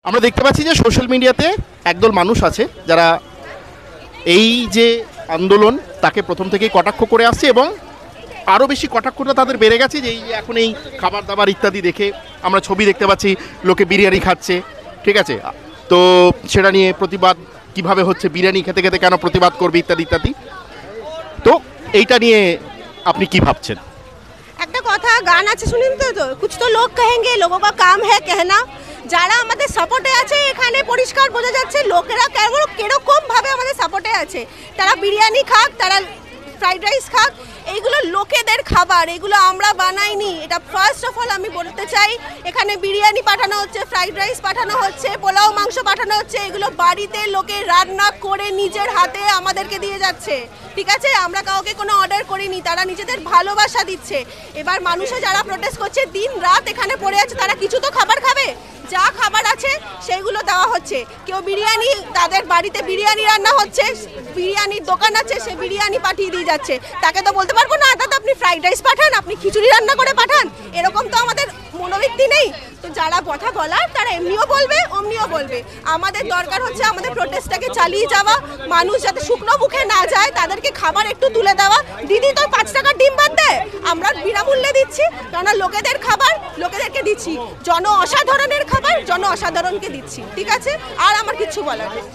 আমরা দেখতে পাচ্ছি যে সোশ্যাল মিডিয়াতে একদল মানুষ আছে যারা এই যে আন্দোলন তাকে প্রথম থেকেই কটাক্ষ করে আসছে এবং আরও বেশি কটাক্ষটা তাদের বেড়ে গেছে যে এই যে এখন এই খাবার দাবার ইত্যাদি দেখে আমরা ছবি দেখতে পাচ্ছি লোকে বিরিয়ানি খাচ্ছে, ঠিক আছে, তো সেটা নিয়ে প্রতিবাদ কিভাবে হচ্ছে, বিরিয়ানি খেতে খেতে কেন প্রতিবাদ করবে ইত্যাদি ইত্যাদি। তো এইটা নিয়ে আপনি কি ভাবছেন? একটা কথা গান আছে শুনেন তো কুছ তো লোক কহেঙ্গে লোগোं का काम है कहना। যারা আমাদের সাপোর্টে আছে এখানে পরিষ্কার বোঝা যাচ্ছে লোকেরা কিরকম ভাবে আমাদের সাপোর্টে আছে। তারা বিরিয়ানি খাক, তারা ফ্রাইড রাইস খাক, এইগুলো লোকেদের খাবার, এগুলো আমরা বানাইনি। এটা ফার্স্ট অফ অল আমি বলতে চাই। এখানে বিরিয়ানি পাঠানো হচ্ছে, ফ্রাইড রাইস পাঠানো হচ্ছে, পোলাও মাংস পাঠানো হচ্ছে, এগুলো বাড়িতে লোকে রান্না করে নিজের হাতে আমাদেরকে দিয়ে যাচ্ছে, ঠিক আছে। আমরা কাউকে কোনো অর্ডার করিনি, তারা নিজেদের ভালোবাসা দিচ্ছে। এবার মানুষে যারা প্রোটেস্ট করছে দিন রাত এখানে পড়ে আছে, তারা কিছু তো খাবার খাবে। যা খাবার আছে সেইগুলো দেওয়া হচ্ছে। কেউ বিরিয়ানি, তাদের বাড়িতে বিরিয়ানি রান্না হচ্ছে, বিরিয়ানির দোকান আছে, সে বিরিয়ানি পাঠিয়ে দিয়ে যাচ্ছে। তাকে তো বলতে পারবো না দাদা আপনি ফ্রাইড রাইস পাঠান, আপনি খিচুড়ি রান্না করে পাঠান, এরকম তো আমাদের মনোবৃত্তি নেই। তো যারা কথা বলার তারা এমনিও বলবে অমনিও বলবে। আমাদের দরকার হচ্ছে আমাদের প্রোটেস্টটাকে চালিয়ে যাওয়া, মানুষ যাতে শুকনো মুখে না যায়, তাদেরকে খাবার একটু তুলে দেওয়া। দিদি তো 5 টাকার ডিম বাদ দেয়, আমরা বিনামূল্যে দিচ্ছি, কেননা লোকেদের খাবার লোকেদেরকে দিচ্ছি, জন অসাধারণের খাবার জন অসাধারণকে দিচ্ছি, ঠিক আছে। আর আমার কিচ্ছু বলার নেই।